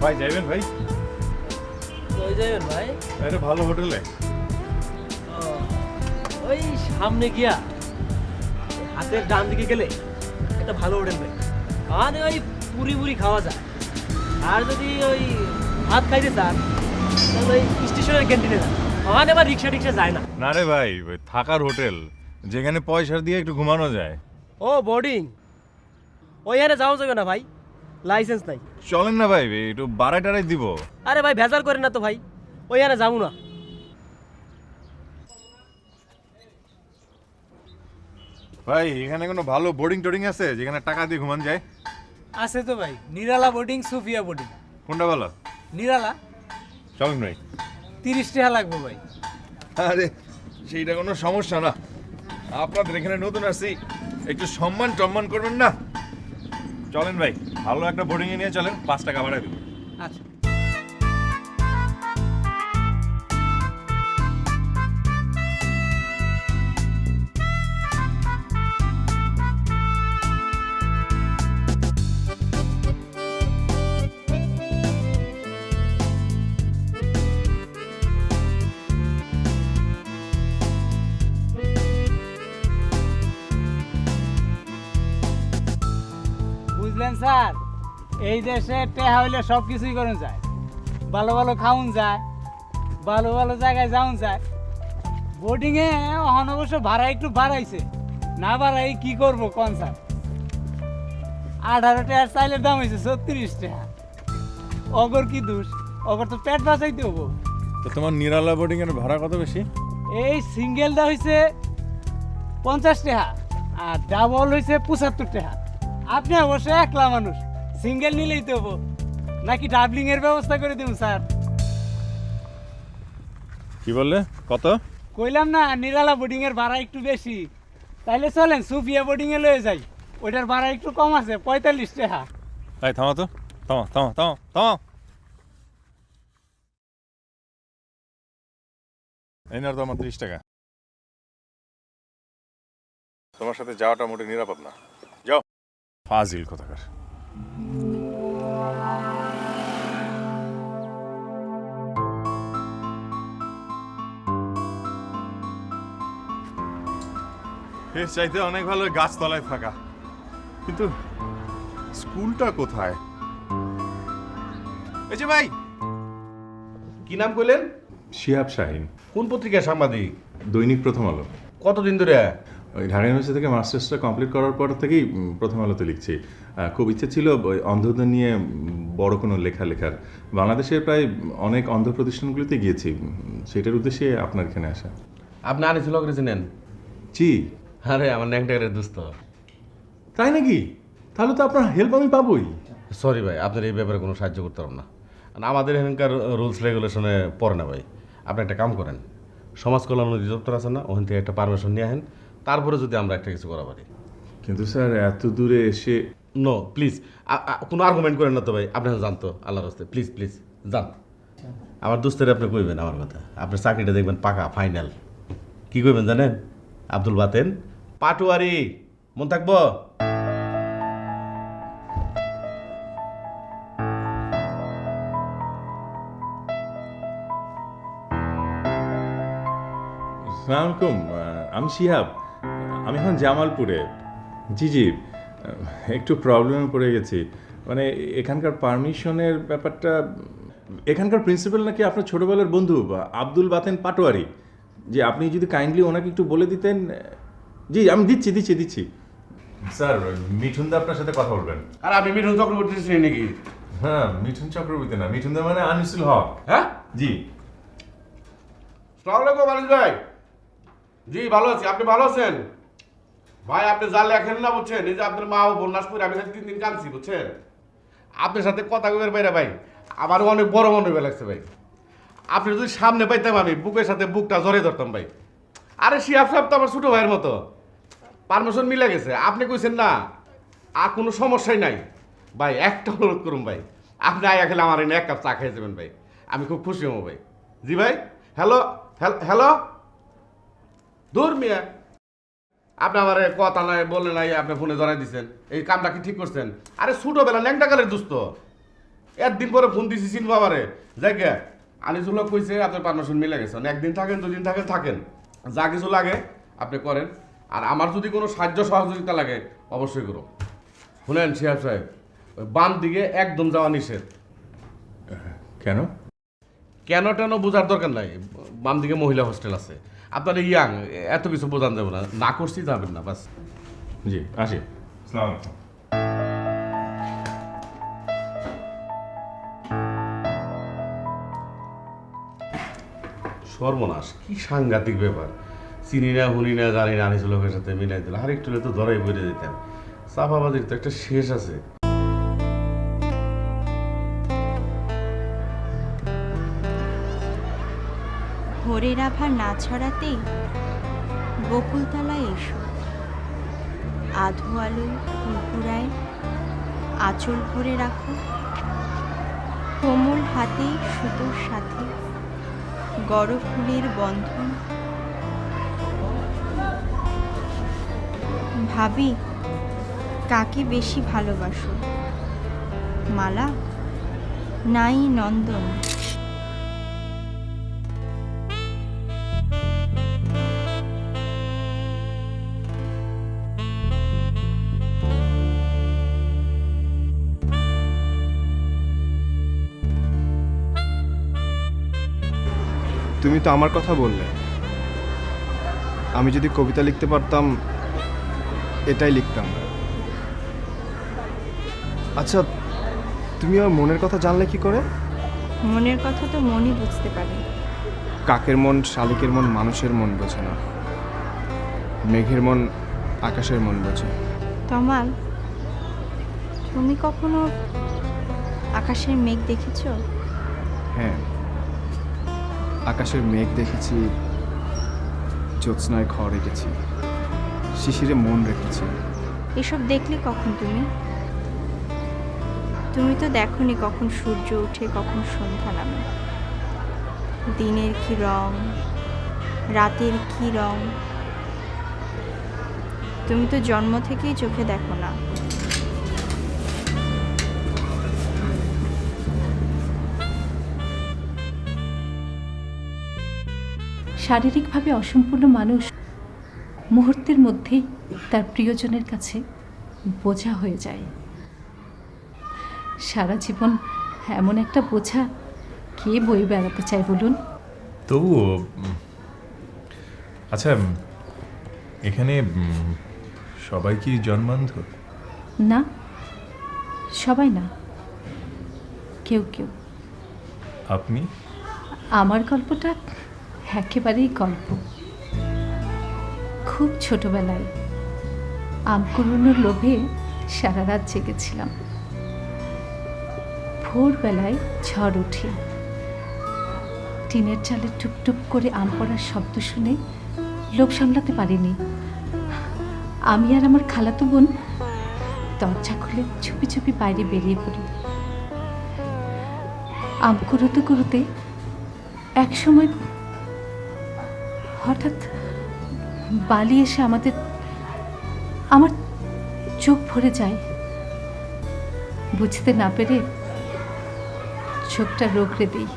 ভাই যাইবেন ভাই? কই যাবেন ভাই? একটা ভালো হোটেলে। ওই সামনে গিয়া হাতের ডান দিকে গেলে একটা ভালো হোটেল ভাই। আর ওই পুরি পুরি খাওয়া যায়। আর যদি ওই ভাত খাইতে চান তাহলে ওই স্টেশনের ক্যান্টিনে যান। ওখানে আবার রিক্সা টিক্সা যায় না। না রে ভাই, ওই থাকার হোটেল যেখানে পয়সা দিয়ে একটু ঘুমানো যায়। ও বোর্ডিং, ওইখানে যাওয়া যাবে না ভাই, লাইসেন্স নাই। চলেন না ভাই, একটু বাড়াই টাড়াই দিব। আরে ভাই ভেজাল করেন না তো ভাই, ওইখানে যাবো না। ভাই এখানে কোনো ভালো বোর্ডিং টোডিং আছে যেখানে টাকা দিয়ে ঘুমান যায়? আছে তো ভাই, নিরালা বোর্ডিং, সুফিয়া বোর্ডিং। কোনটা ভালো? নিরালা চলেন ভাই। 30 টাকা লাগবে ভাই। আরে সেইটা কোনো সমস্যা না, আপনাদের এখানে নতুন আসছি, একটু সম্মান টম্মান করবেন না? চলেন ভাই, ভালো একটা বোর্ডিংয়ে নিয়ে চলেন, 5 টাকা বাড়াই দেবো। আচ্ছা বুঝলেন স্যার, এই দেশে টেহা হইলে সব কিছুই করুন যায়, ভালো ভালো খাউন যায়, ভালো ভালো জায়গায় যাওন যায়। বোর্ডিংয়ে অহন অবশ্য ভাড়া একটু বাড়াইছে, না বাড়াই কি করবো কোন স্যার? 18 টাকার চাইলের দাম হয়েছে 36 টাকা। অগর কি দোষ, অগর তো পেট বাঁচাইতে হবো। তো তোমার নিরালা বোর্ডিংয়ের ভাড়া কত বেশি? এই সিঙ্গেলটা হয়েছে 50 টাকা আর ডাবল হয়েছে 75 টাকা। আপনি অবশ্য একলা মানুষ, সিঙ্গেল নিলেই তো হবো, নাকি ডাবলিং এর ব্যবস্থা করে দেবো স্যার? কি বললে, কত? কইলাম না নিরালা বোর্ডিং এর ভাড়া একটু বেশি, তাইলে চলেন সুফিয়া বোর্ডিং এ লয়ে যাই, ওইটার ভাড়া একটু কম আছে, 45 টাকা। এই থামো তো, থামো থামো থামো থামো। এই নাও তোমার 30 টাকা। তোমার সাথে যাওয়াটা মোটে নিরাপদ না, যাও। ফাজিল কোথাকার। এর চাইতে অনেক ভালো গাছতলায় থাকা, কিন্তু স্কুলটা কোথায়? এই যে ভাই, কি নাম কইলেন? শিহাব শাহিন, কোন পত্রিকার সাংবাদিক? দৈনিক প্রথম আলো। কতদিন ধরে? ওই ঢাকা ইউনিভার্সিটি থেকে মাস্টার্সটা কমপ্লিট করার পর থেকেই প্রথম আলোতে লিখছি। খুব ইচ্ছে ছিল ওই অন্ধদের নিয়ে বড় কোনো লেখা লেখার। বাংলাদেশের প্রায় অনেক অন্ধ প্রতিষ্ঠানগুলিতে গিয়েছি, সেটার উদ্দেশ্যে আপনার এখানে আসা। আপনি আনিসুল হক চিনেন? জি। আরে আমার ন্যাংটাগের দোস্ত। তাই নাকি? তাহলে তো আপনার হেল্প আমি পাবোই। সরি ভাই, আপনার এই ব্যাপারে কোনো সাহায্য করতে পারব না, আর আমাদের এখানকার রুলস রেগুলেশনে পড়ে না ভাই। আপনি একটা কাম করেন, সমাজ কল্যাণ অধিদপ্তর আছে না, ওখান থেকে একটা পারমিশন নিয়ে আসেন, তারপরে যদি আমরা একটা কিছু করা পারি। কিন্তু স্যার এত দূরে এসে। নো প্লিজ, কোনো আর্গুমেন্ট করেন না তো ভাই, আপনি জানতো আল্লাহর রাস্তায়, প্লিজ প্লিজ যান। আমার দোস্তের আপনি কইবেন আমার কথা, আপনার চাকরিটা দেখবেন পাকা ফাইনাল। কি কইবেন জানেন? আব্দুল বাতেন পাটোয়ারি, মন থাকবো? আসসালামু আলাইকুম, আমি শিহাব, আমি এখন জামালপুরে। জি জি, একটু প্রবলেমে পড়ে গেছি। মানে এখানকার পারমিশনের ব্যাপারটা, এখানকার প্রিন্সিপাল নাকি আপনার ছোটোবেলার বন্ধু আব্দুল বাতেন পাটোয়ারি। জি, আপনি যদি কাইন্ডলি ওনাকে একটু বলে দিতেন। জি আমি দিচ্ছি দিচ্ছি দিচ্ছি। স্যার মিঠুনদা আপনার সাথে কথা বলবেন। আর আপনি মিঠুন চক্রবর্তী ছিলেন নাকি? হ্যাঁ, মিঠুন চক্রবর্তী না, মিঠুনদা মানে আনিসুল হক। হ্যাঁ জি। সালাম আলাইকুম আনিস ভাই। জি ভালো আছি, আপনি ভালো আছেন? ভাই আপনি যা লেখেন না বুঝছেন, এই যে আপনার মা উপন্যাস পড়ে আমি 3 দিন কাঁদছি বুঝছেন। আপনার সাথে কথা কইবার বাইরে ভাই আমারও অনেক বড় মনে লাগছে ভাই। আপনি যদি সামনে পাইতাম আমি বুকের সাথে বুকটা জড়িয়ে ধরতাম ভাই। আরে শিহাব সাহেব তো আমার ছোট ভাইয়ের মতো, পারমিশন মিলে গেছে। আপনি কইছেন না, আর কোনো সমস্যাই নাই ভাই। একটা অনুরোধ করুন ভাই, আপনি আয়া খেলে আমার এনে 1 কাপ চা খেয়ে যাবেন ভাই, আমি খুব খুশি হবো ভাই। জি ভাই। হ্যালো হ্যালো, দূর মিয়া, আপনি আমার কথা নাই বলে নাই, আপনি ফোনে ধরাই দিচ্ছেন। এই কামটা কি ঠিক করছেন? আরে ছোটবেলা ল্যাংটা কালের দুস্থ, একদিন পরে ফোন দিছি চিন বাবারে যাকে আনিসুল্লাহ কইছে আপনার পারমিশন মিলে গেছে একদিন থাকেন দুদিন থাকেন থাকেন যা কিছু লাগে আপনি করেন আর আমার যদি কোনো সাহায্য সহযোগিতা লাগে অবশ্যই করো। শুনেন শিহাব সাহেব ওই বাম দিকে একদম যাওয়া নিষেধ। কেন? কেন টেন বোঝার দরকার নাই, বাম দিকে মহিলা হোস্টেল আছে। আপনার ইয়াং, এত কিছু বোঝান যাবে না, না করছি যাবেন না বাস। জি আসি। আসসালামু আলাইকুম। সর্বনাশ, কি সাংঘাতিক ব্যাপার। চিনি না হুনি না জানি না আনিস লোকের সাথে মিলাই দিল, আর একটু হলে তো ধরাই বেড়ে দিতাম। চাপাবাজির তো একটা শেষ আছে। ভোরের আভার না ছড়াতেই বকুলতলায় এসো, আধো আলোয় ফুরফুরায় আঁচল ভরে রাখো, কোমল হাতে সুতোর সাথে গড় ফুলের বন্ধন। ভাবি কাকে বেশি ভালোবাসো, মালা নাই নন্দন? তুমি তো আমার কথা বললে, আমি যদি কবিতা লিখতে পারতাম এটাই লিখতাম। আচ্ছা, তুমি আমার মনের কথা জানলে কি করে? মনের কথা তো মনই বুঝতে পারে। কাকের মন শালিকের মন মানুষের মন বোঝে না, মেঘের মন আকাশের মন বোঝে। তমাল, তুমি কখনো আকাশের মেঘ দেখেছো? হ্যাঁ, আকাশের মেঘ দেখেছি, জ্যোৎস্নায় ঘর রেখেছি, শিশিরে মন রেখেছি। এসব দেখলে কখন তুমি? তুমি তো দেখোনি কখন সূর্য ওঠে কখন সন্ধ্যা নামে, দিনের কি রং রাতের কি রং। তুমি তো জন্ম থেকেই চোখে দেখো না। শারীরিকভাবে অসম্পূর্ণ মানুষ মুহূর্তের মধ্যেই তার প্রিয়জনের কাছে বোঝা হয়ে যায়। সারা জীবন এমন একটা বোঝা কে বয়ে বেড়াতে চায় বলুন? তবুও আচ্ছা, এখানে সবাই কি জন্মান্ধ? না, সবাই না, কেউ কেউ। আপনি? আমার গল্পটা একেবারেই গল্প। খুব ছোটবেলায় আম কুড়োনোর লোভে সারা রাত জেগেছিলাম। ভোরবেলায় ঝড় ওঠে, টিনের চালে টুপটুপ করে আম পড়ার শব্দ শুনে লোভ সামলাতে পারিনি। আমি আর আমার খালাতো বোন দরজা খুলে চুপি চুপি বাইরে বেরিয়ে পড়ি। আম কুড়োতে কুড়োতে একসময় হঠাৎ বালি এসে আমার চোখ ভরে যায়। বুঝতে না পেরে চোখটা রোগড়ে দিই।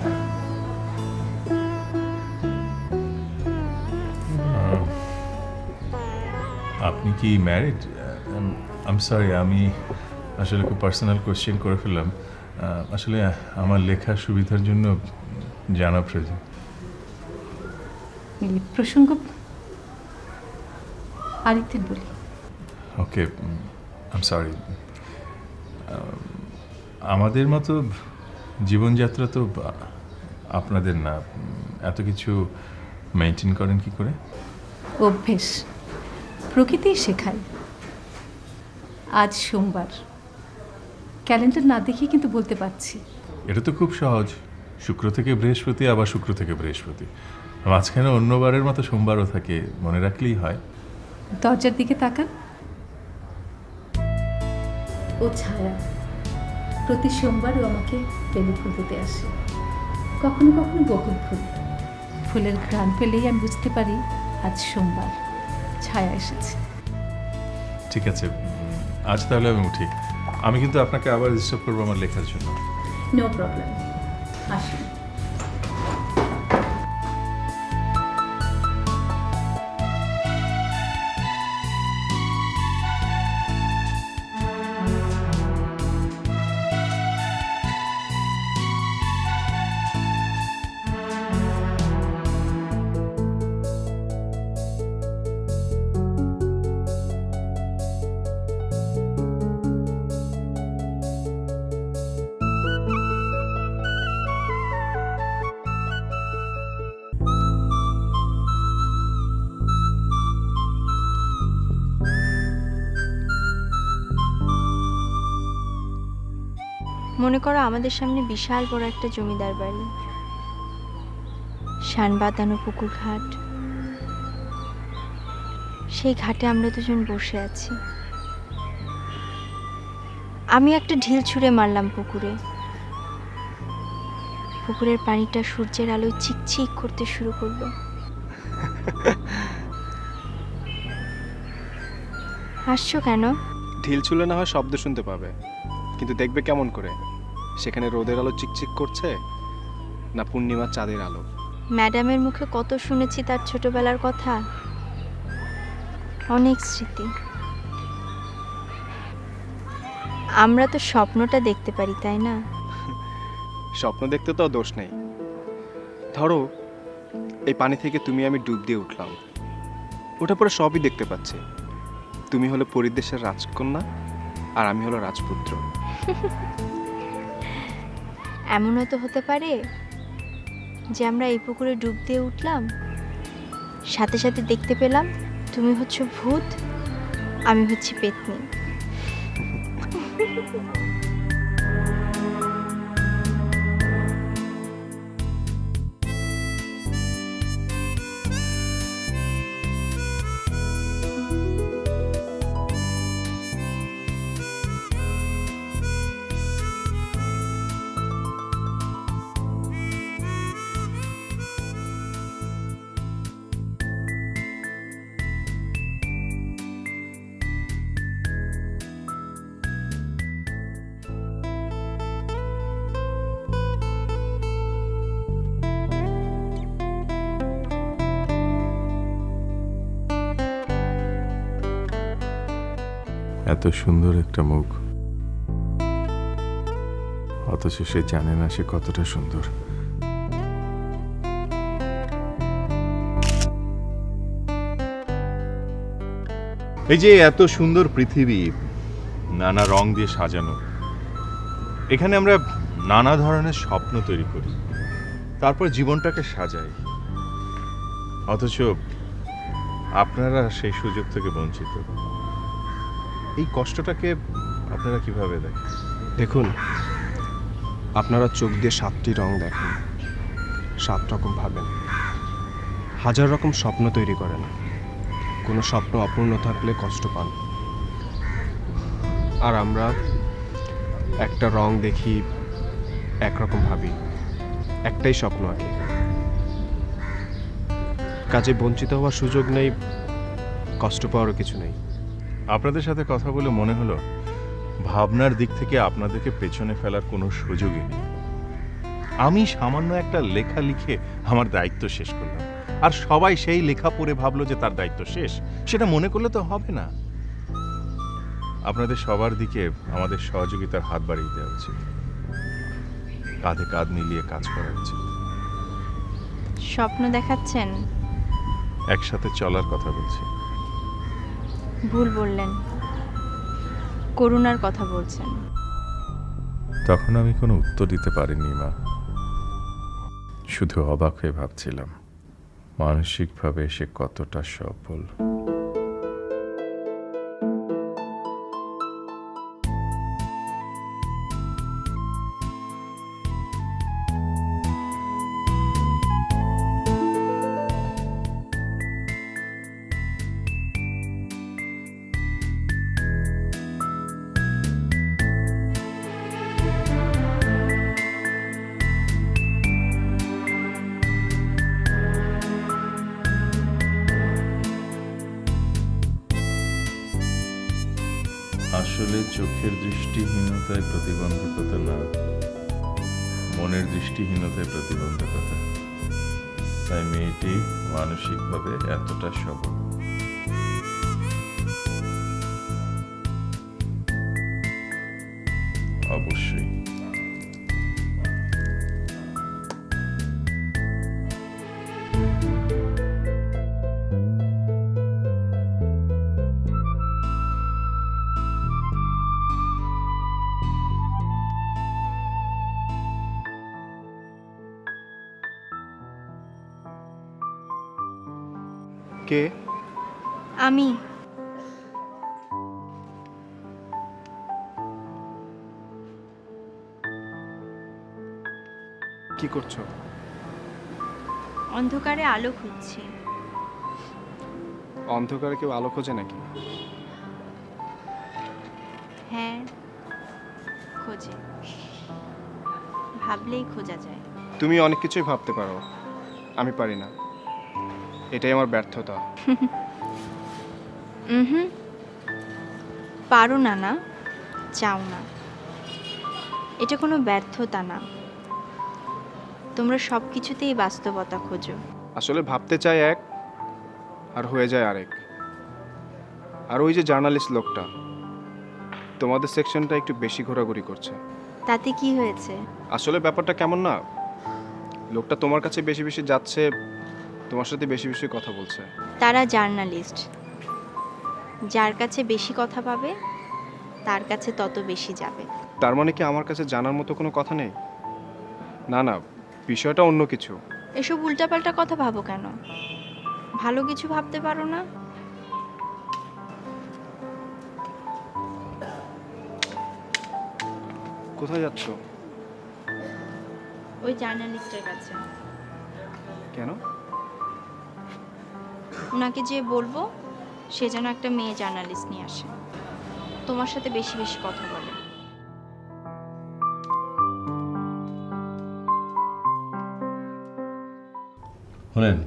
আপনি কি ম্যারিড? আই এম সরি, আমি আসলে খুব পার্সোনাল কোয়েশ্চেন করে ফেললাম। আসলে আমার লেখার সুবিধার জন্য জানা প্রয়োজন। এই প্রসঙ্গ আরেকদিন বলি। ওকে, আই এম সরি। আমাদের মতো জীবনযাত্রা তো আপনাদের না। এত কিছু মেনটেন করেন কি করে? অভ্যেস প্রকৃতিই শেখায়। আজ সোমবার, ক্যালেন্ডার না দেখে কিন্তু বলতে পারছি। এটা তো খুব সহজ, শুক্র থেকে বৃহস্পতি, আবার শুক্র থেকে বৃহস্পতি, মাঝখানে অন্যবারের মতো সোমবারও থাকে, মনে রাখলেই হয়। দরজার দিকে তাকান, ও ছায়া প্রতি সোমবার ও আমাকে বেলি ফুল দিতে আসে, কখনো কখনো বকুল ফুল। ফুলের ঘ্রাণ পেলেই আমি বুঝতে পারি আজ সোমবার, ছায়া এসেছে। ঠিক আছে, আজ তাহলে আমি উঠি। আমি কিন্তু আপনাকে আবার ডিস্টার্ব করবো আমার লেখার জন্য। নো প্রবলেম, আসুন। মনে করো আমাদের সামনে বিশাল বড় একটা জমিদার বাড়ি, শান বাঁধানো পুকুর ঘাট। সেই ঘাটে আমরা দুজন বসে আছি। আমি একটা ঢিল ছুঁড়ে মারলাম পুকুরে। পুকুরের পানিটা সূর্যের আলোয় চিকচিক করতে শুরু করলো। হাসছো কেন? ঢিল ছুলে না হয় শব্দ শুনতে পাবে, কিন্তু দেখবে কেমন করে? সেখানে রোদের আলো চিকচিক করছে না পূর্ণিমার চাঁদের আলো? ম্যাডামের মুখে কত শুনেছি তার ছোটবেলার কথা, অনেক স্মৃতি। আমরা তো স্বপ্নটা দেখতে পারি, তাই না? স্বপ্ন দেখতে তো দোষ নেই। ধরো এই পানি থেকে তুমি আমি ডুব দিয়ে উঠলাম, ওটা পরে সবই দেখতে পাচ্ছি। তুমি হলো পরিদেশের রাজকন্যা আর আমি হলো রাজপুত্র। এমনও তো হতে পারে যে আমরা এই পুকুরে ডুব দিয়ে উঠলাম, সাথে সাথে দেখতে পেলাম তুমি হচ্ছে ভূত, আমি হচ্ছি পেতনি। এত সুন্দর একটা মুখ, অথচ সে জানে না সে কতটা সুন্দর। এই যে এত সুন্দর পৃথিবী, নানা রং দিয়ে সাজানো, এখানে আমরা নানা ধরনের স্বপ্ন তৈরি করি, তারপর জীবনটাকে সাজাই, অথচ আপনারা সেই সুযোগ থেকে বঞ্চিত। এই কষ্টটাকে আপনারা কিভাবে দেখেন? দেখুন, আপনারা চোখ দিয়ে 7টি রং দেখেন, 7 রকম ভাবেন, হাজার রকম স্বপ্ন তৈরি করেন। কোনো স্বপ্ন অপূর্ণ থাকলে কষ্ট পান। আর আমরা একটা রং দেখি, একরকম ভাবি, একটাই স্বপ্ন আঁকি। কাজে বঞ্চিত হওয়ার সুযোগ নেই, কষ্ট পাওয়ারও কিছু নেই। আপনাদের সাথে কথা বলে মনে হলো ভাবনার দিক থেকে আপনাদেরকে পেছনে ফেলার কোনো সুযোগই নেই। আমি সামান্য একটা লেখা লিখে আমার দায়িত্ব শেষ করলাম, আর সবাই সেই লেখা পড়ে ভাবলো যে তার দায়িত্ব শেষ। সেটা মনে করলে তো হবে না। আপনাদের সবার দিকে আমাদের সহযোগিতার হাত বাড়িয়ে দেওয়া উচিত, কাঁধে কাঁধ মিলিয়ে কাজ করা উচিত। স্বপ্ন দেখাচ্ছেন? একসাথে চলার কথা বলছি। ভুল বললেন, করুণার কথা বলছেন। তখন আমি কোনো উত্তর দিতে পারিনি মা, শুধু অবাক হয়ে ভাবছিলাম মানসিকভাবে সে কতটা সফল। আসলে চোখের দৃষ্টিহীনতায় প্রতিবন্ধকতা না, মনের দৃষ্টিহীনতায় প্রতিবন্ধকতা, তাই মেয়েটি মানসিকভাবে এতটা সবল। অবশ্যই। কে? আমি কি করছো? অন্ধকারে আলো খুঁজছি। অন্ধকারে কেউ আলো খোঁজে নাকি? হ্যাঁ, খোঁজে। ভাবলেই খোঁজা যায়। তুমি অনেক কিছুই ভাবতে পারো, আমি পারি না। এটাই আমার ব্যর্থতা। হুম, পারো না, না চাও না, এটা কোনো ব্যর্থতা না। তোমরা সব কিছুতেই বাস্তবতা খোঁজো। আসলে ভাবতে চাই এক, আর হয়ে যায় আরেক। আর ওই যে জার্নালিস্ট লোকটা তোমাদের সেকশনটা একটু বেশি ঘোরাঘুরি করছে। তাতে কি হয়েছে? আসলে ব্যাপারটা কেমন না, লোকটা তোমার কাছে বেশি বেশি যাচ্ছে, তোমার সাথে বেশি বেশি কথা বলছে। তারা জার্নালিস্ট, যার কাছে বেশি কথা পাবে তার কাছে তত বেশি যাবে। তার মানে কি আমার কাছে জানার মতো কোনো কথা নেই? না না, বিষয়টা অন্য কিছু। এসব উল্টাপাল্টা কথা ভাবো কেন? ভালো কিছু ভাবতে পারো না? কোথায় যাচ্ছ? ওই জার্নালিস্টের কাছে। কেন? ওনাকে যে বলবো সে যেন একটা মেয়ে জার্নালিস্ট নিয়ে আসে, তোমার সাথে বেশি বেশি কথা বলে। শোনেন,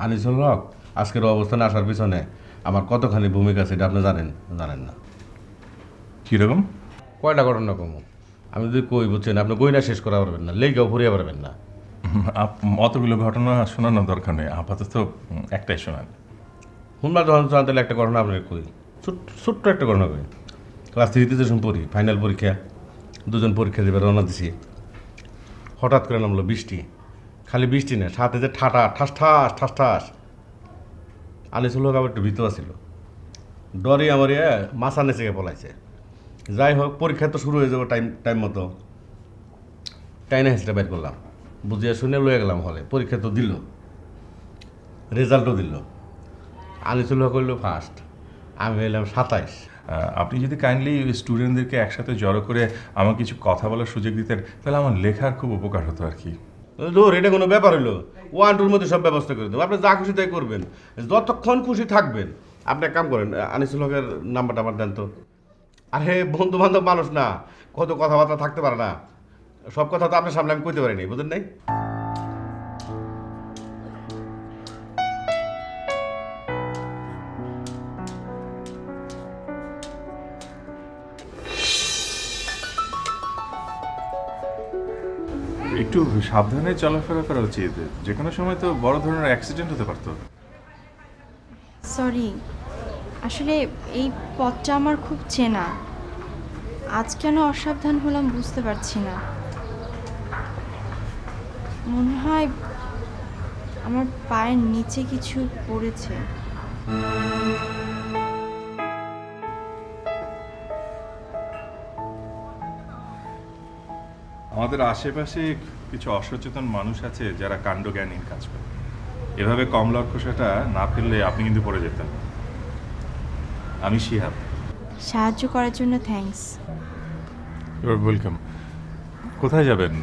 আনিসুল হক আজকের অবস্থানে আসার পিছনে আমার কতখানি ভূমিকা সেটা আপনি জানেন জানেন না? কীরকম? কয়টা ঘটনা কম আমি যদি কই বুঝছেন, আপনি কই না শেষ করা পারবেন না, লেগেও ফুরিয়ে পারবেন না। অতগুলো ঘটনা শোনানোর দরকার নেই, আপাতত একটাই শোনান। শুনবা যখন চান তাহলে একটা ঘটনা আপনাকে কই, ছোট্ট একটা ঘটনা কই। ক্লাস 3-তে যখন পড়ি, ফাইনাল পরীক্ষা, দুজন পরীক্ষা দেবে রওনা দিছি। হঠাৎ করে নামলো বৃষ্টি, খালি বৃষ্টি না, সাথে যে ঠাটা ঠাস ঠাস ঠাস ঠাস। আনিসুল হক আবার একটু ভীত ছিল, ডরে আমার মাথা নেচে পলাইছে। যাই হোক, পরীক্ষা তো শুরু হয়ে যাবো টাইম মতো, টাইনে হেসটা বের করলাম, বুঝিয়ে শুনে লয়ে গেলাম হলে। পরীক্ষা তো দিল, রেজাল্টও দিল। আনিসুল হক হইল ফার্স্ট, আমি হইলাম 27। আপনি যদি কাইন্ডলি স্টুডেন্টদেরকে একসাথে জড়ো করে আমার কিছু কথা বলার সুযোগ দিতেন, তাহলে আমার লেখার খুব উপকার হতো আর কি। ধর, এটা কোনো ব্যাপার হইলো? 1-2-র মধ্যে সব ব্যবস্থা করে দেবো, আপনি যা খুশি তাই করবেন, যতক্ষণ খুশি থাকবেন। আপনি এক কাম করেন, আনিসুল হকের নাম্বারটা আমার দেন তো। আরে বন্ধু বান্ধব মানুষ না, কত কথাবার্তা থাকতে পারে না, সব কথা তো আপনার সামনে আমি কইতে পারিনি, বুঝলেন নাই? একটু সাবধানে চলাফেরা করা উচিত, যে কোনো সময় তো বড় ধরনের অ্যাক্সিডেন্ট হতে পারতো। সরি, আসলে এই পথটা আমার খুব চেনা, আজ কেন অসাবধান হলাম বুঝতে পারছি না। মনে হয় আমার পায়ের নিচে কিছু পড়েছে। আমাদের আশেপাশে কিছু অসচেতন মানুষ আছে যারা কাণ্ডজ্ঞানহীন কাজ করে। এভাবে কমলার খোসাটা না ফেললে আপনি কিন্তু পড়ে যেতেন। আমি শিহাব। সাহায্য করার জন্য থ্যাঙ্কস। Your welcome. কোথায় যাবেন?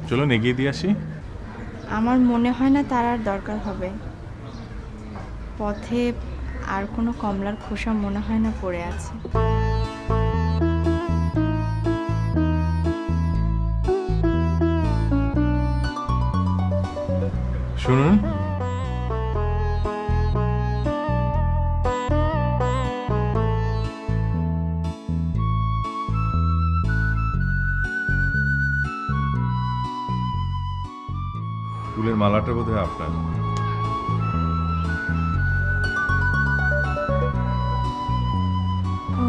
চলুন এগিয়ে দিয়ে আসি। আমার মনে হয় না তার আর দরকার হবে। পথে আর কোনো কমলার খোসা মনে হয় না পড়ে আছে। শুনুন, ফুলের মালাটা বোধহয় আপনার। ও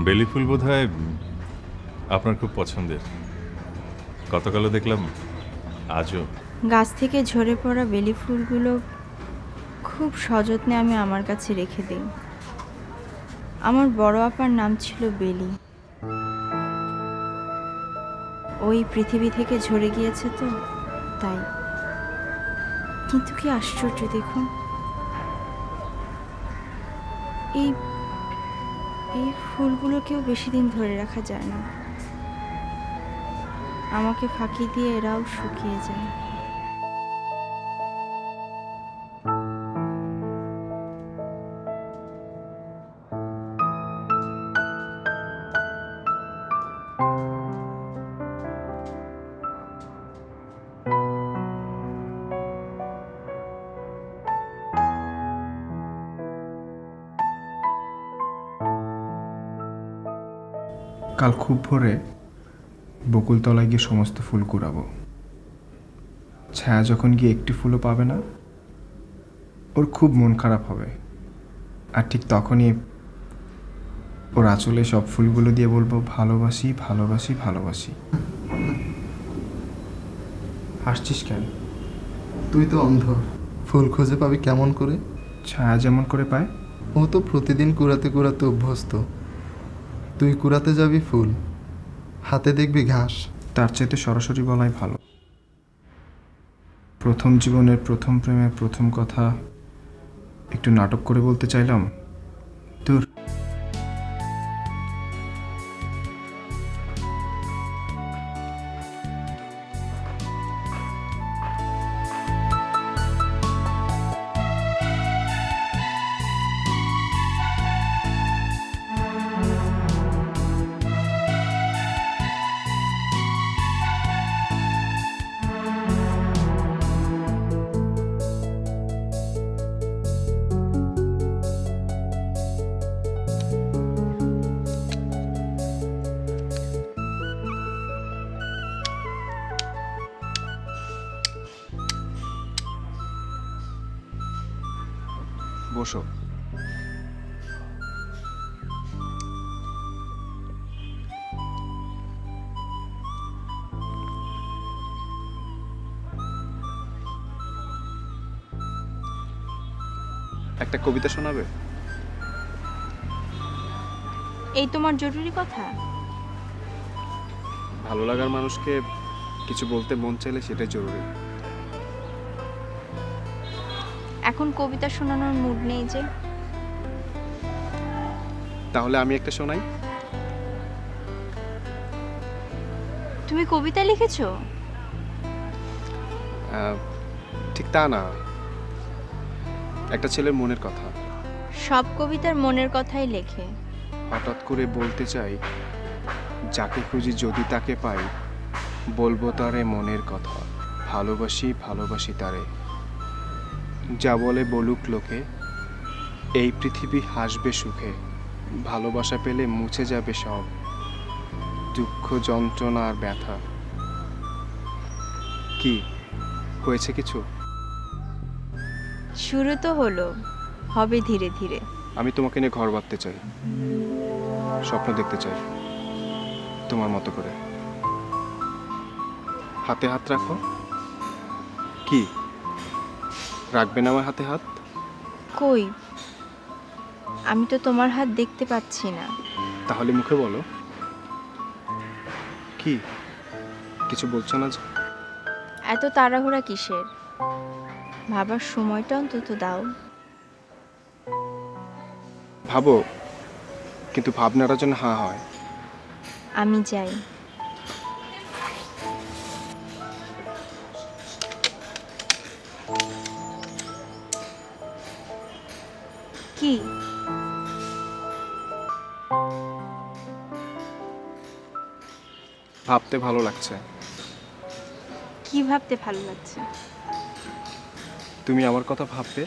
বেলি ফুল বোধহয় আপনার খুব পছন্দের। গতকালও দেখলাম, আজও। গাছ থেকে ঝরে পড়া বেলি ফুলগুলো খুব সযত্নে আমি আমার কাছে রেখে দিই। আমার বড় আপার নাম ছিল বেলি। ওই পৃথিবী থেকে ঝরে গিয়েছে তো তাই। কিন্তু কি আশ্চর্য দেখুন, এই এই ফুলগুলোকেও বেশি দিন ধরে রাখা যায় না। আমাকে ফাঁকি দিয়ে এরাও শুকিয়ে যায়। কাল খুব ভোরে বকুলতলায় গিয়ে সমস্ত ফুল কুড়াবো। ছায়া যখন গিয়ে একটি ফুলও পাবে না, ওর খুব মন খারাপ হবে। আর ঠিক তখনই ওর আঁচলে সব ফুলগুলো দিয়ে বলবো, ভালোবাসি ভালোবাসি ভালোবাসি। হাসছিস কেন? তুই তো অন্ধ, ফুল খুঁজে পাবি কেমন করে? ছায়া যেমন করে পায়। ও তো প্রতিদিন কুড়াতে কুড়াতে অভ্যস্ত। তুই কুড়াতে যাবি ফুল, হাতে দেখবি ঘাস। তার চাইতে সরাসরি বলাই ভালো। প্রথম জীবনের প্রথম প্রেমের প্রথম কথা একটু নাটক করে বলতে চাইলাম, দূর। বসো। একটা কবিতা শোনাবে? এই তোমার জরুরি কথা? ভালো লাগার মানুষকে কিছু বলতে মন চাইলে সেটাই জরুরি। এখন কবিতা শোনানোর মুড নেই যে। তাহলে আমি একটা শোনাই। তুমি কবিতা লিখেছো? ঠিক তা না, একটা ছেলের মনের কথা। সব কবিতার মনের কথাই লেখে। হঠাৎ করে বলতে চাই, যাকে খুঁজি যদি তাকে পাই, বলবো তারে মনের কথা। ভালোবাসি ভালোবাসি তারে, যা বলে বলুক লোকে, এই পৃথিবী হাসবে সুখে। ভালোবাসা পেলে মুছে যাবে সব দুঃখ যন্ত্রণা আর ব্যথা। কি হয়েছে কিছু? শুরু তো হলো, হবে ধীরে ধীরে। আমি তোমাকে নিয়ে ঘর বাঁধতে চাই, স্বপ্ন দেখতে চাই তোমার মতো করে। হাতে হাত রাখো। কি রাখবে না আমার হাতে হাত? কই, আমি তো তোমার হাত দেখতে পাচ্ছি না। তাহলে মুখে বলো। কি কিছু বলছো না যে? এত তাড়াহুড়া কিসের? ভাবার সময়টা অন্তত দাও। ভাবো, কিন্তু ভাবনাটা যেন হ্যাঁ হয়। আমি যাই। কি ভাবতে ভালো লাগছে। কি ভাবতে ভালো লাগছে? তুমি আমার কথা ভাববে।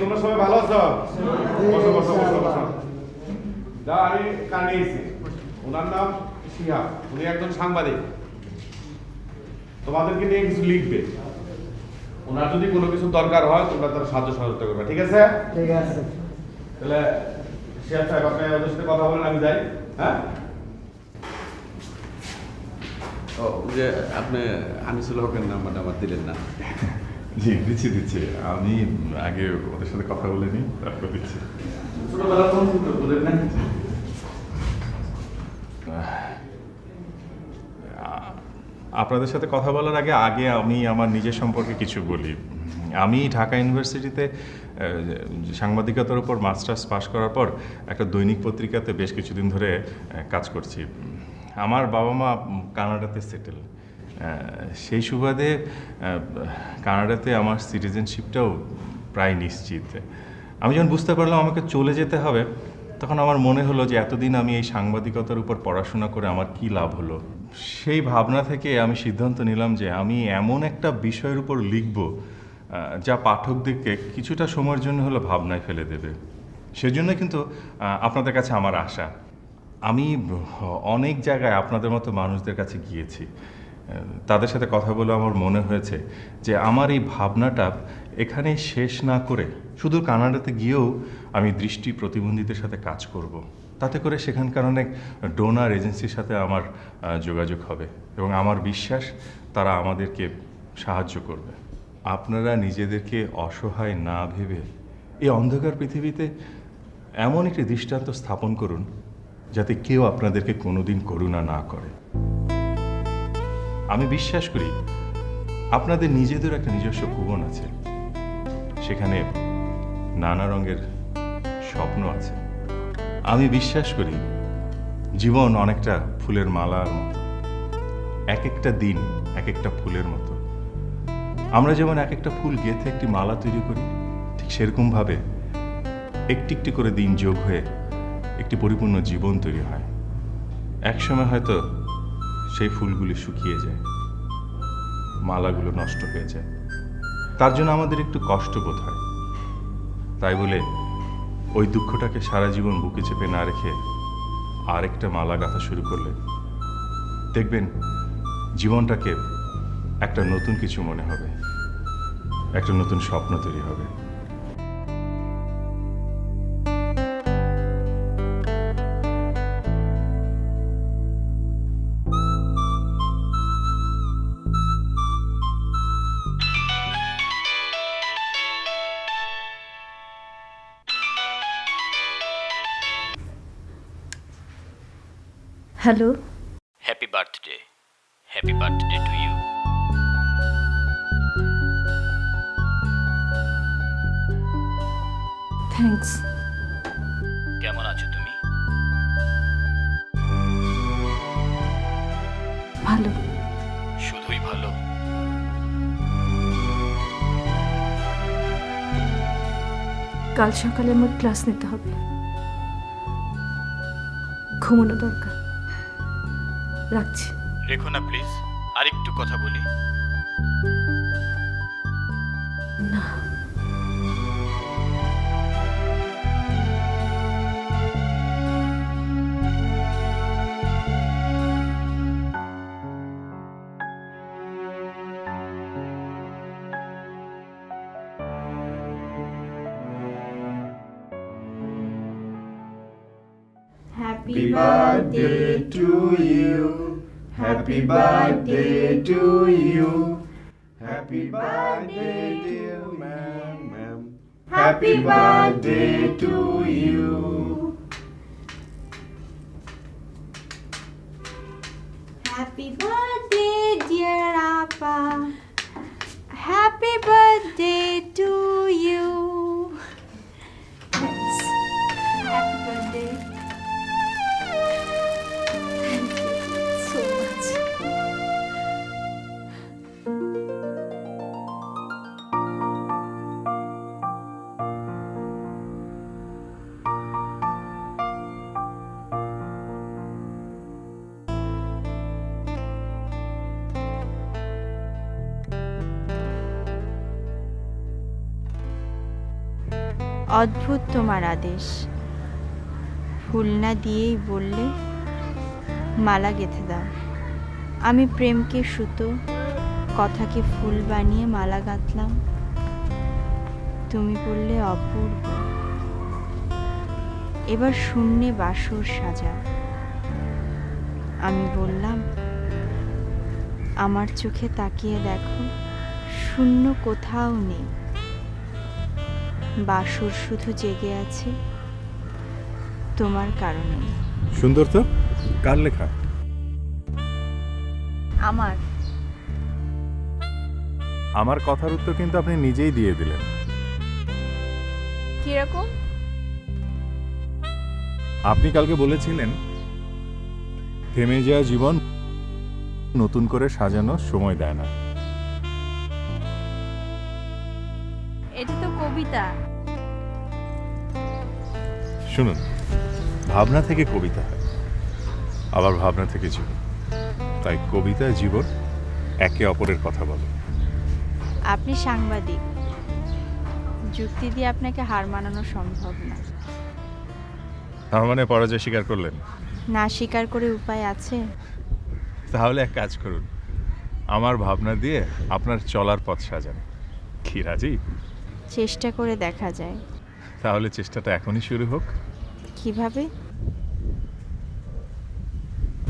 তোমরা সবাই ভালো আছো? বসো বসো বসো বসো। যা আমি কানিয়েছি, ওনার নাম শিহাব, উনি একজন সাংবাদিক, তোমাদেরকে নিয়ে কিছু লিখবে। ওনার যদি কোনো কিছু দরকার হয় তোমরা তার সাহায্য সহযোগিতা করবে, ঠিক আছে? ঠিক আছে। তাহলে শিহাব সাহেব আপনি ওদের সাথে কথা বলেন, আমি যাই। হ্যাঁ, ও যে আপনি আনিসুল হকের নাম্বারটা আমার দিলেন না। জি দিচ্ছি দিচ্ছি, আমি আগে ওদের সাথে কথা বলে নিই, তারপর দিচ্ছি। ছোটবেলা কোন সূত্র বলেন না? আপনাদের সাথে কথা বলার আগে আগে আমি আমার নিজের সম্পর্কে কিছু বলি। আমি ঢাকা ইউনিভার্সিটিতে সাংবাদিকতার উপর মাস্টার্স পাশ করার পর একটা দৈনিক পত্রিকাতে বেশ কিছুদিন ধরে কাজ করছি। আমার বাবা মা কানাডাতে সেটেল, সেই সুবাদে কানাডাতে আমার সিটিজেনশিপটাও প্রায় নিশ্চিত। আমি যখন বুঝতে পারলাম আমাকে চলে যেতে হবে, তখন আমার মনে হলো যে এতদিন আমি এই সাংবাদিকতার উপর পড়াশোনা করে আমার কী লাভ হলো। সেই ভাবনা থেকে আমি সিদ্ধান্ত নিলাম যে আমি এমন একটা বিষয়ের উপর লিখব যা পাঠকদেরকে কিছুটা সময়ের জন্য হলো ভাবনায় ফেলে দেবে। সেজন্য কিন্তু আপনাদের কাছে আমার আশা। আমি অনেক জায়গায় আপনাদের মতো মানুষদের কাছে গিয়েছি, তাদের সাথে কথা বলে আমার মনে হয়েছে যে আমার এই ভাবনাটা এখানে শেষ না করে শুধু কানাডাতে গিয়েও আমি দৃষ্টি প্রতিবন্ধীদের সাথে কাজ করব। তাতে করে সেখানকার অনেক ডোনার এজেন্সির সাথে আমার যোগাযোগ হবে এবং আমার বিশ্বাস তারা আমাদেরকে সাহায্য করবে। আপনারা নিজেদেরকে অসহায় না ভেবে এই অন্ধকার পৃথিবীতে এমন একটি দৃষ্টান্ত স্থাপন করুন যাতে কেউ আপনাদেরকে কোনোদিন করুণা না করে। আমি বিশ্বাস করি আপনাদের নিজেদের একটা নিজস্ব ভুবন আছে, সেখানে নানা রঙের স্বপ্ন আছে। আমি বিশ্বাস করি জীবন অনেকটা ফুলের মালার মতো, এক একটা দিন এক একটা ফুলের মতো। আমরা যেমন এক একটা ফুল গেঁথে একটি মালা তৈরি করি, ঠিক সেরকমভাবে একটি একটি করে দিন যোগ হয়ে একটি পরিপূর্ণ জীবন তৈরি হয়। একসময় হয়তো সেই ফুলগুলি শুকিয়ে যায়, মালাগুলো নষ্ট হয়ে যায়, তার জন্য আমাদের একটু কষ্ট বোধ হয়। তাই বলে ওই দুঃখটাকে সারা জীবন বুকে চেপে না রেখে আরেকটা মালা গাঁথা শুরু করলে দেখবেন জীবনটাকে একটা নতুন কিছু মনে হবে, একটা নতুন স্বপ্ন তৈরি হবে। Hello, Happy birthday. Happy birthday to you. Thanks. কেমন আছো তুমি? ভালো। শুধুই ভালো? কাল সকালে আমার ক্লাস নিতে হবে, ঘুমানো দরকার। রাখছি। রেখো না প্লিজ, আর একটু কথা বলি। না, Happy birthday to you. Happy birthday to you. Happy birthday dear ma'am. Happy birthday to you. Happy birthday dear Appa. Happy birthday to you. Thanks. Happy birthday. Thank you so much. অদ্ভুত তোমার আদেশ, ফুল না দিয়েই বললে মালা গেঁথে দাও। আমি প্রেমকে সুতো, কথাকে ফুল বানিয়ে মালা গাঁথলাম। তুমি বললে অপূর্ব। এবার শূন্যে বাসর সাজা। আমি বললাম আমার চোখে তাকিয়ে দেখো, শূন্য কোথাও নেই, বাসর শুধু জেগে আছে তোমার কারণে। সুন্দর তো, কার লেখা? আমার আমার কথার উত্তর কিন্তু আপনি নিজেই দিয়ে দিলেন। কিরকম? আপনি কালকে বলেছিলেন থেমে যাওয়া জীবন নতুন করে সাজানোর সময় দেয় না। এটা তো কবিতা। শুনুন, ভাবনা থেকে কবিতা হয়, আবার ভাবনা থেকে জীবন। তাই কবিতা জীবন একে অপরের কথা বলে। আপনি সাংবাদিক, যুক্তি দিয়ে আপনাকে হার মানানো সম্ভব না। তার মানে পরাজয় স্বীকার করলেন? না স্বীকার করে উপায় আছে? তাহলে এক কাজ করুন, আমার ভাবনা দিয়ে আপনার চলার পথ সাজান। কি রাজি? চেষ্টা করে দেখা যায়। তাহলে চেষ্টাটা এখনই শুরু হোক। কিভাবে?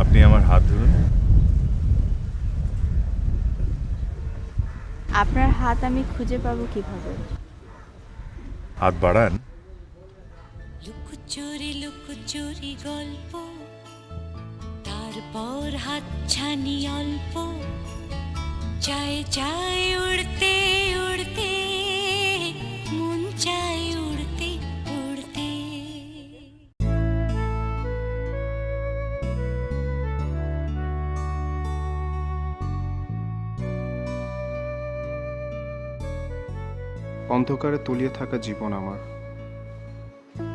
আপনি আমার হাত ধরুন। আপনার হাত আমি খুঁজে পাবো কিভাবে? হাত বাড়ান। লুকোচুরি লুকোচুরি গল্প, তারপর হাতছানি অল্প, চায় চায় উড়তে উড়তে, মন চায় উড়তে উড়তে। অন্ধকারে তলিয়ে থাকা জীবন আমার,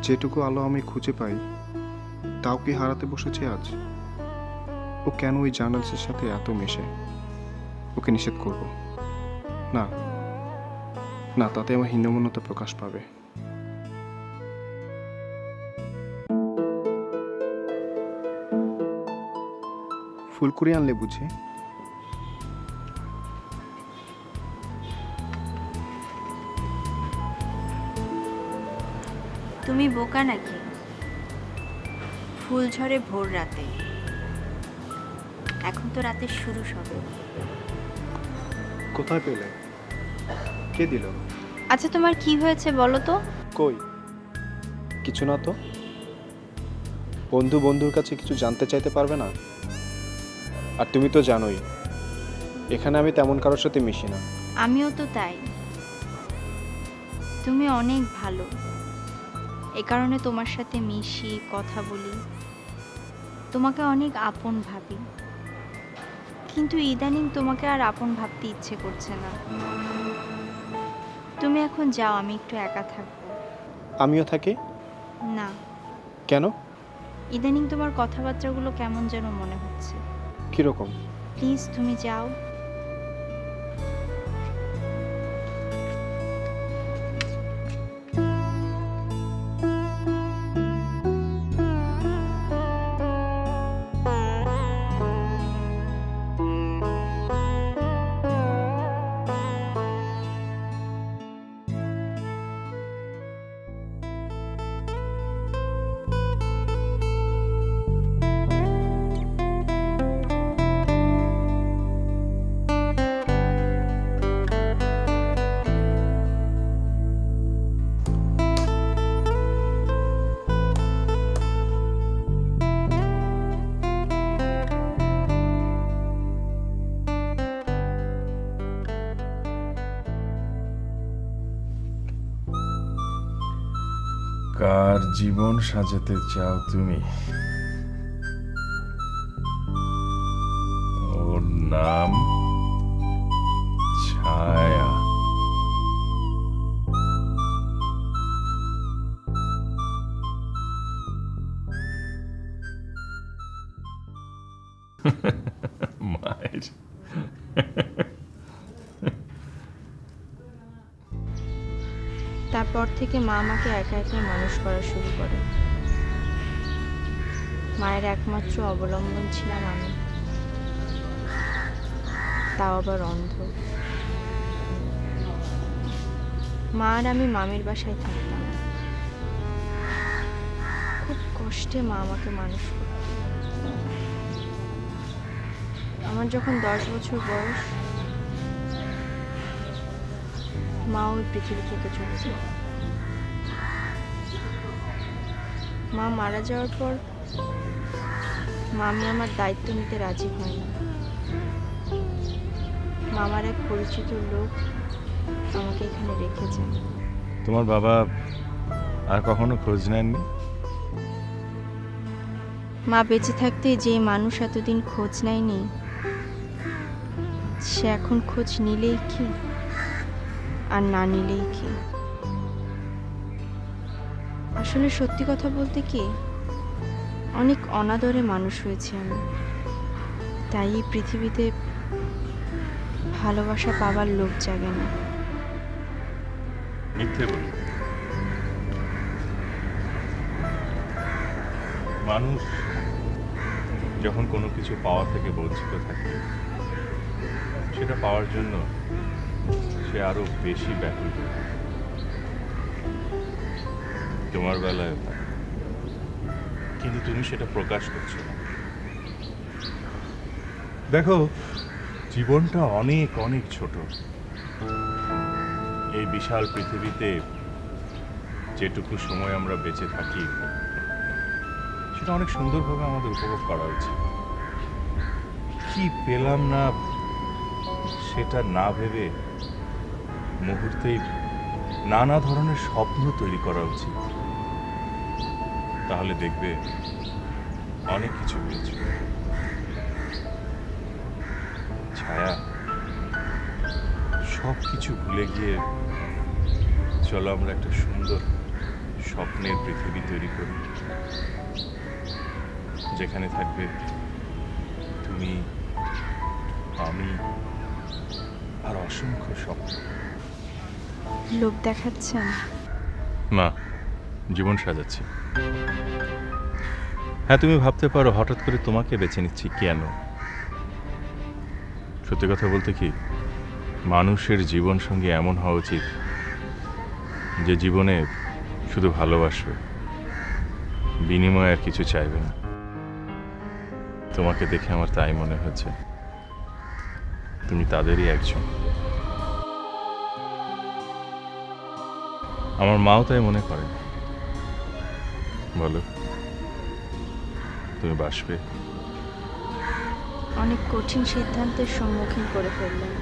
যেটুকু আলো আমি খুঁজে পাই তাও কি হারাতে বসেছে আজ? ও কেন ওই জার্নালসের সাথে এত মেশে? ওকে নিষেধ করব না, না, তাতে আমার হীনমন্যতা প্রকাশ পাবে। ফুলকুড়ি আনলে বুঝি? তুমি বোকা নাকি? ফুল ঝরে ভোর রাতে, এখন তো রাতের শুরু সবে। কোথায় পেলে? কে দিল? আচ্ছা তোমার কি হয়েছে বলো তো? কই কিছু না তো। বন্ধু বন্ধুর কাছে কিছু জানতে চাইতে পারবে না? আর তুমি তো জানোই এখানে আমি তেমন কারোর সাথে মিশি না। আমিও তো তাই। তুমি অনেক ভালো, এ কারণে তোমার সাথে মিশি, কথা বলি, তোমাকে অনেক আপন ভাবি। কিন্তু ইদানিং তোমাকে আর আপন ভাবতে ইচ্ছে করছে না। তুমি এখন যাও, আমি একটু একা থাকবো। আমিও থাকি। না, কেন? ইদানিং তোমার কথাবার্তাগুলো কেমন যেন মনে হচ্ছে। কিরকম? প্লিজ তুমি যাও। কার জীবন সাজাতে চাও তুমি? ওর নাম ছায়া। মায়ের তারপর থেকে মা আমাকে একা একাই মানুষ করা শুরু করে। মায়ের একমাত্র অবলম্বন ছিলাম আমি, তাও আবার অন্ধ। মা আর আমি মামির বাসায় থাকতাম। খুব কষ্টে মা আমাকে মানুষ করত। আমার যখন 10 বছর বয়স, মা ওই পৃথিবী থেকে চলে যায়। মা মারা যাওয়ার পর মামি আমার দায়িত্ব নিতে রাজি হয় না। মামার এক পরিচিত লোক আমাকে এখানে রেখে যায়। তোমার বাবা আর কখনো খোঁজ নেননি? মা বেঁচে থাকতে যে মানুষ এতদিন খোঁজ নেয়নি, সে এখন খোঁজ নিলেই কি আর না নিলেই কি। আসলে সত্যি কথা বলতে কি, অনেক অনাদরে মানুষ হয়েছে আমি। তাই এই পৃথিবীতে ভালোবাসা পাবার লোক জাগে না। মিথ্যে বলি, মানুষ যখন কোনো কিছু পাওয়া থেকে বঞ্চিত থাকে, সেটা পাওয়ার জন্য সে আরো বেশি ব্যাকুল হয়ে থাকে। তোমার বেলায় তাই। কিন্তু তুমি সেটা প্রকাশ করছো না। দেখো, জীবনটা অনেক অনেক ছোট। এই বিশাল পৃথিবীতে যেটুকু সময় আমরা বেঁচে থাকি, সেটা অনেক সুন্দরভাবে আমাদের উপভোগ করা উচিত। কি পেলাম না সেটা না ভেবে মুহূর্তেই নানা ধরনের স্বপ্ন তৈরি করা উচিত। তাহলে দেখবে অনেক কিছু পেয়েছ। ছায়া, সব কিছু ভুলে গিয়ে চলো আমরা একটা সুন্দর স্বপ্নের পৃথিবী তৈরি করি, যেখানে থাকবে তুমি, আমি আর অসংখ্য স্বপ্ন। লোভ দেখাচ্ছেন? না, জীবন সাজাচ্ছি। হ্যাঁ, তুমি ভাবতে পারো হঠাৎ করে তোমাকে বেছে নিচ্ছি কেন। সত্যি কথা বলতে কি, মানুষের জীবন সঙ্গে এমন হওয়া উচিত যে জীবনে শুধু ভালোবাসবে, বিনিময়ে আর কিছু চাইবে না। তোমাকে দেখে আমার তাই মনে হচ্ছে, তুমি তাদেরই একজন। আমার মাও তাই মনে করে। বলো, তুমি বাসবে? অনেক কঠিন সিদ্ধান্তের সম্মুখীন করে ফেললেন।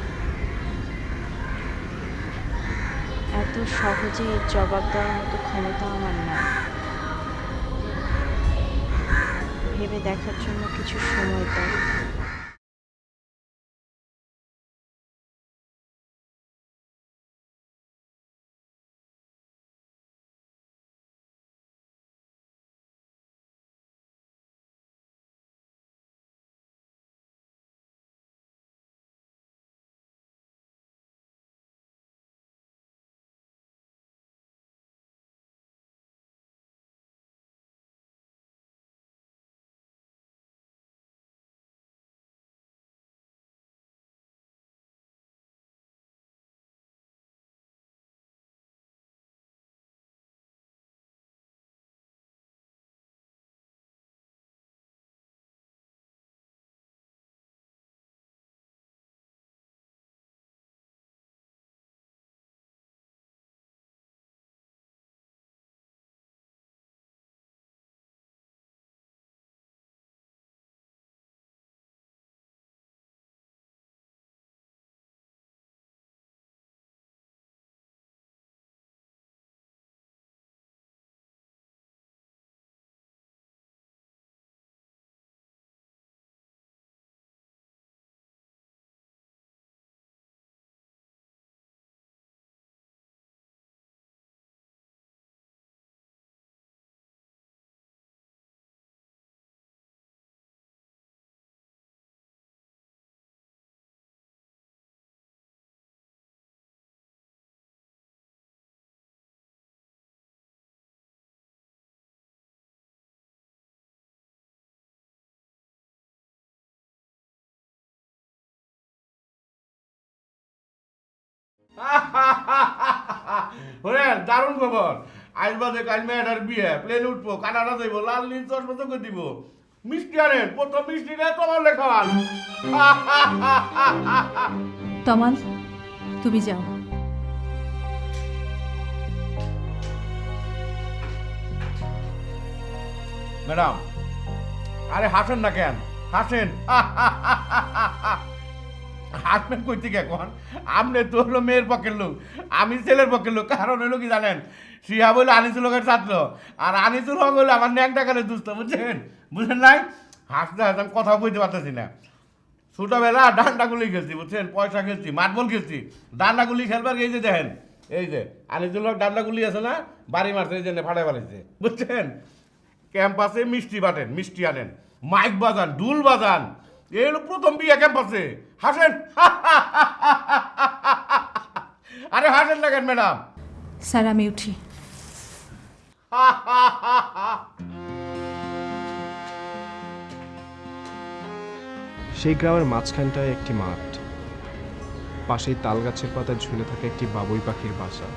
এত সহজে এর জবাব দেওয়ার মতো ক্ষমতা আমার নাই। ভেবে দেখার জন্য কিছু সময় দাও। ওরে দারুণ খবর, আজ বাদে কাল মেয়েটার বিয়ে, প্লেন উঠবো, কানাডা যাইবো, লাল নীল চশমা চোখে দিব, মিষ্টি আনেন, প্রথম মিষ্টিটা তোমার লেখান। তমাল, তুমি যাও। ম্যাডাম, আরে হাসেন না কেন, হাসেন। হাসবেন কই থেকে এখন? আপনি তো হলো মেয়ের পক্ষের লোক, আমি ছেলের পক্ষের লোক। কারণ হলো কি জানেন, সিহা বলে আনিসুল হকের ছাত্র, আর আনিসুল হক হলো আমার ন্যাংটা কালে দুস্থ, বুঝছেন? বুঝলেন নাই? হাসতে হাসতে আমি কথা বলতে পারতেছি না। ছোটবেলা ডান্ডাগুলি খেলছি, বুঝছেন? পয়সা খেলছি, মার্বল খেলছি, ডান্ডাগুলি খেলবার এই যে দেখেন, এই যে আনিসুল হক ডান্ডাগুলি আছে না, বাড়ি মারছে, এই জন্য ফাটাই ফেলেছে, বুঝছেন? ক্যাম্পাসে মিষ্টি বাটেন, মিষ্টি আনেন, মাইক বাজান, ডুল বাজান, এই হলো প্রথম বিয়ে ক্যাম্পাসে। হাসেন। আরে হাসেন না কেন ম্যাডাম? স্যার, আমি উঠি। সেই গ্রামের মাঝখানটায় একটি মাঠ, পাশেই তালগাছের পাতা ঝুলে থাকা একটি বাবুই পাখির বাসা।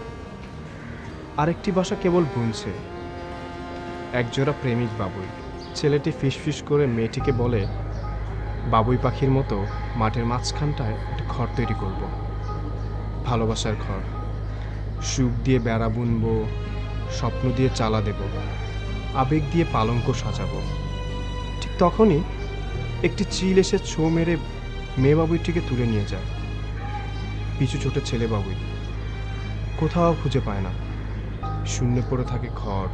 আরেকটি বাসা কেবল বুনছে, একজোড়া প্রেমিক বাবুই। ছেলেটি ফিসফিস করে মেয়েটিকে বলে, বাবুই পাখির মতো মাঠের মাঝখানটায় একটা ঘর তৈরি করব, ভালোবাসার ঘর। সুখ দিয়ে বেড়া বুনবো, স্বপ্ন দিয়ে চালা দেব, আবেগ দিয়ে পালঙ্ক সাজাবো। ঠিক তখনই একটি চিল এসে ছো মেরে মেয়ে বাবুইটিকে তুলে নিয়ে যায়। পিছু ছোটে ছেলে বাবুই, কোথাও খুঁজে পায় না, শূন্যে পড়ে থাকে ঘর।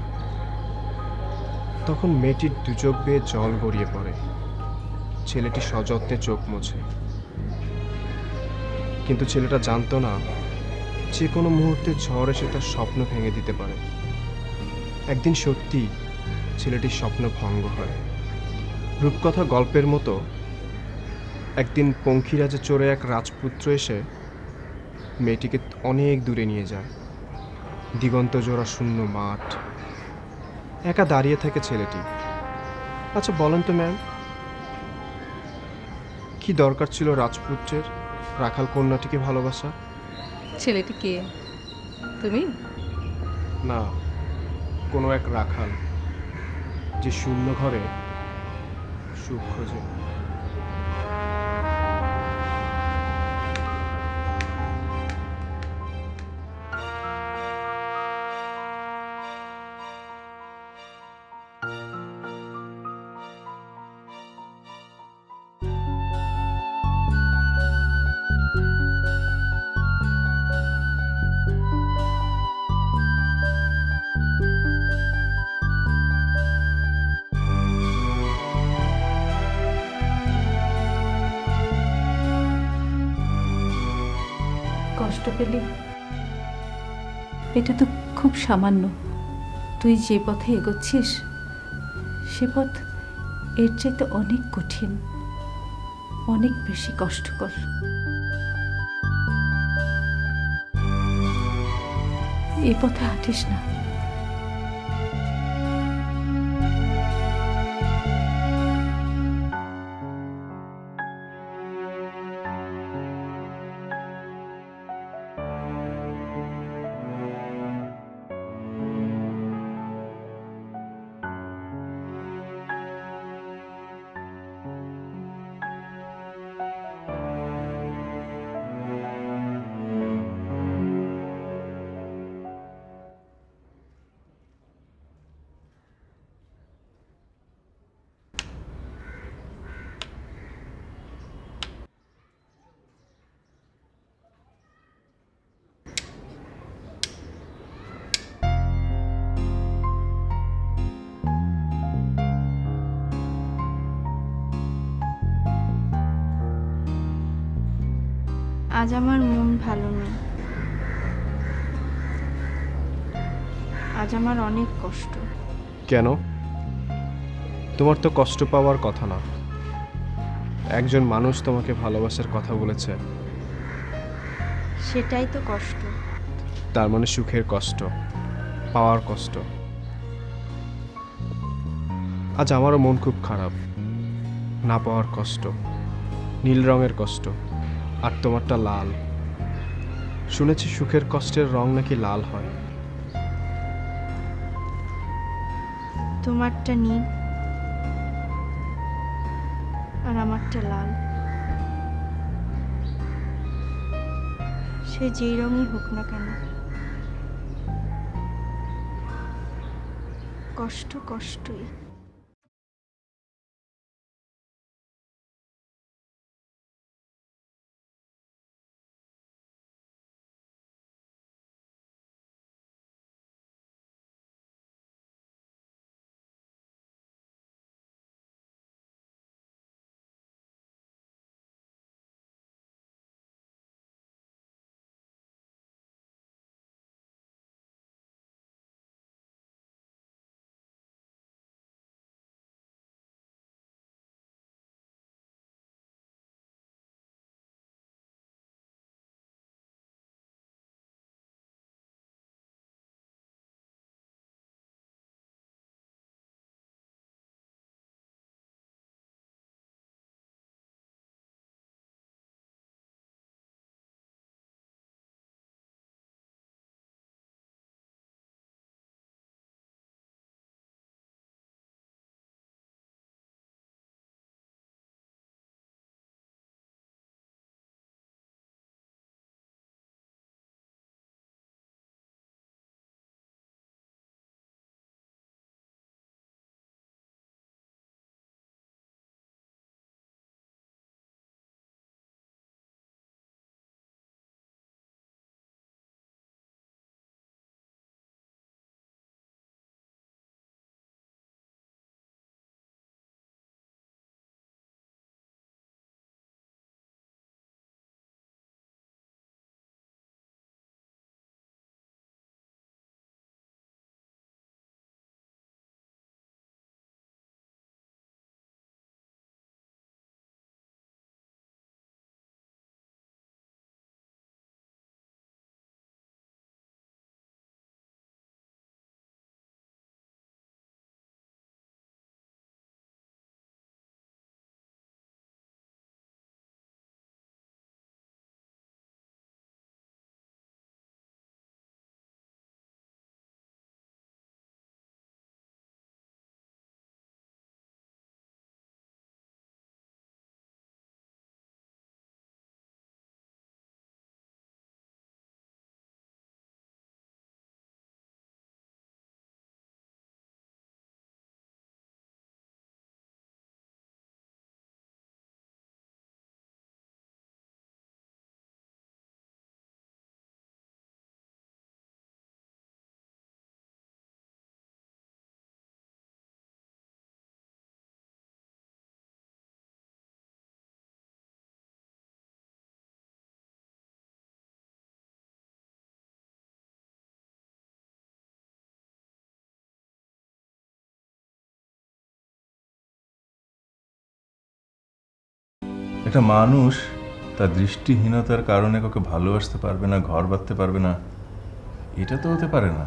তখন মেয়েটির দুচোখ বেয়ে জল গড়িয়ে পড়ে। ছেলেটি সযত্নে চোখ মোছে, কিন্তু ছেলেটা জানতো না যে কোনো মুহূর্তে ঝড় এসে তার স্বপ্ন ভেঙে দিতে পারে। একদিন সত্যি ছেলেটির স্বপ্ন ভঙ্গ হয়। রূপকথা গল্পের মতো একদিন পঙ্খিরাজে চড়ে এক রাজপুত্র এসে মেয়েটিকে অনেক দূরে নিয়ে যায়। দিগন্ত জোড়া শূন্য মাঠ, একা দাঁড়িয়ে থাকে ছেলেটি। আচ্ছা বলেন তো ম্যাম, কি দরকার ছিল রাজপুত্রের রাখাল কন্যাটিকে ভালোবাসা? ছেলেটি কে? তুমি? না, কোনো এক রাখাল যে শূন্য ঘরে সুখ খোঁজে। কষ্ট পেলে এটা তো খুব সামান্য। তুই যে পথে এগোচ্ছিস সে পথ এর চাইতে অনেক কঠিন, অনেক বেশি কষ্টকর। এই পথে হাঁটিস না। আজ আমার মন ভালো নেই, আজ আমার অনেক কষ্ট। কেন? তোমার তো কষ্ট পাওয়ার কথা না। একজন মানুষ তোমাকে ভালোবাসার কথা বলেছে, সেটাই তো কষ্ট। তার মানে সুখের কষ্ট, পাওয়ার কষ্ট। আজ আমারও মন খুব খারাপ, না পাওয়ার কষ্ট, নীল রঙের কষ্ট, আর তোমারটা লাল, শুনেছি সুখের কষ্টের রং নাকি লাল হয়। তোমারটা নীল আর আমারটা লাল, সে যেই রঙই হোক না কেন, কষ্ট কষ্টই। একটা মানুষ তার দৃষ্টিহীনতার কারণে কাউকে ভালোবাসতে পারবে না, ঘর বাঁধতে পারবে না, এটা তো হতে পারে না।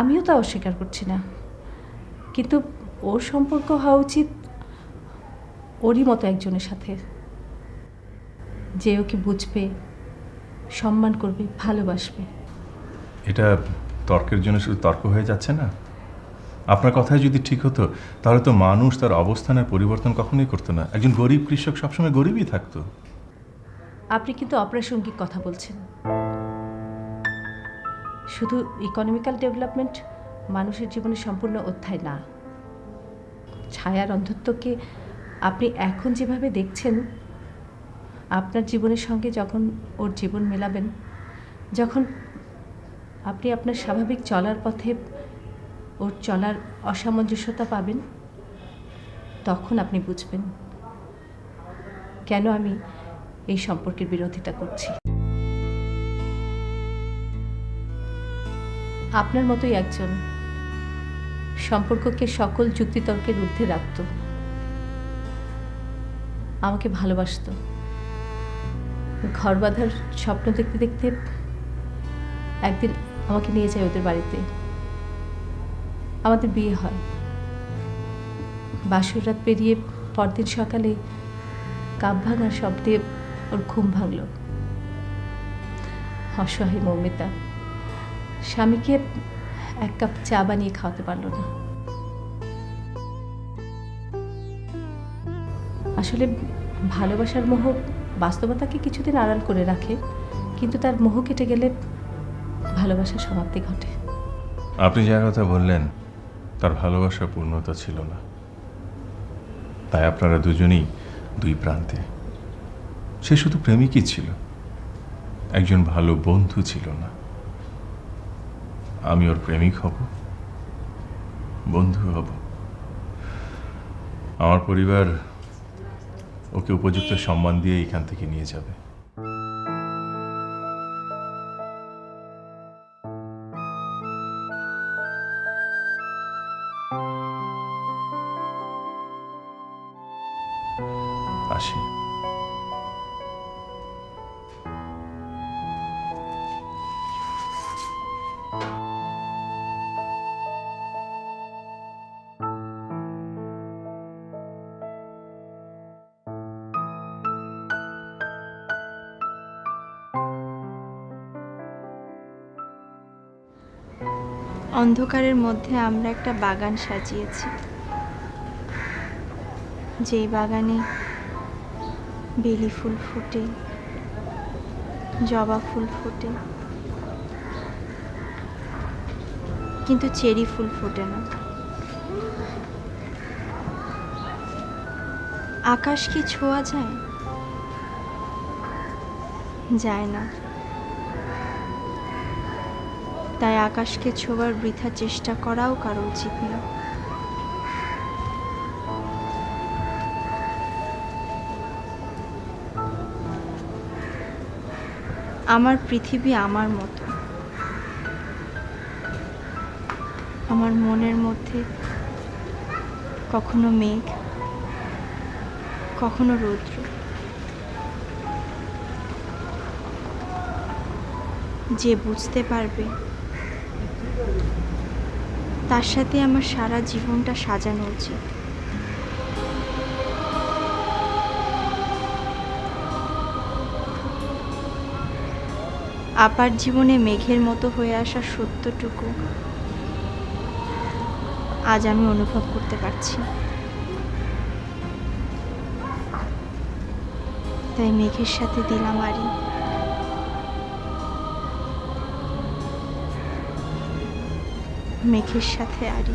আমিও তা অস্বীকার করছি না, কিন্তু ওর সম্পর্ক হওয়া উচিত ওরই মতো একজনের সাথে, যে ওকে বুঝবে, সম্মান করবে, ভালোবাসবে। এটা তর্কের জন্য শুধু তর্ক হয়ে যাচ্ছে না। আপনার কথাই যদি ঠিক হতো তাহলে তো মানুষ তার অবস্থানের পরিবর্তন কখনোই করতো না। একজন গরিব কৃষক সবসময় গরিবই থাকতো। আপনি কিন্তু অপ্রাসঙ্গিক কথা বলছেন। শুধু ইকোনমিক্যাল ডেভেলপমেন্ট মানুষের জীবনে সম্পূর্ণ অধ্যায় না। ছায়ার অন্ধত্বকে আপনি এখন যেভাবে দেখছেন, আপনার জীবনের সঙ্গে যখন ওর জীবন মেলাবেন, যখন আপনি আপনার স্বাভাবিক চলার পথে ওর চলার অসামঞ্জস্যতা পাবেন, তখন আপনি বুঝবেন কেন আমি এই সম্পর্কের বিরোধিতা করছি। আপনার মতোই একজন সম্পর্ককে সকল যুক্তিতর্কের ঊর্ধ্বে রাখত, আমাকে ভালোবাসত। ঘর বাঁধার স্বপ্ন দেখতে দেখতে একদিন আমাকে নিয়ে যায় ওদের বাড়িতে। আমাদের বিয়ে হয়। বাসর রাত পেরিয়ে পরদিন সকালে কাপ ভাঙার শব্দে ওর ঘুম ভাঙল। অসহায় মৌমিতা স্বামীকে এক কাপ চা বানিয়ে খাওয়াতে পারল না। আসলে ভালোবাসার মোহ বাস্তবতাকে কিছুদিন আড়াল করে রাখে, কিন্তু তার মোহ কেটে গেলে ভালোবাসার সমাপ্তি ঘটে। আপনি যার কথা বললেন তার ভালোবাসা পূর্ণতা ছিল না, তাই আপনারা দুজনেই দুই প্রান্তে। সে শুধু প্রেমিকই ছিল, একজন ভালো বন্ধু ছিল না। আমি ওর প্রেমিক হব, বন্ধু হব। আমার পরিবার ওকে উপযুক্ত সম্মান দিয়ে এখান থেকে নিয়ে যাবে। আসি। অন্ধকারের মধ্যে আমরা একটা বাগান সাজিয়েছি, যেই বাগানে বেলি ফুল ফোটে, জবা ফুল ফোটে, কিন্তু চেরি ফুল ফোটে না। আকাশ কি ছোঁয়া যায়? যায় না। তাই আকাশকে ছোঁয়ার বৃথা চেষ্টা করাও কারো উচিত না। আমার পৃথিবী আমার মতো। আমার মনের মধ্যে কখনো মেঘ, কখনো রৌদ্র। যে বুঝতে পারবে তার সাথে আমার সারা জীবনটা সাজানো উচিত। আপার জীবনে মেঘের মতো হয়ে আসা সত্যটুকু আজ আমি অনুভব করতে পারছি। তাই মেঘের সাথে দিলাম আড়ি। মেঘের সাথে আড়ি।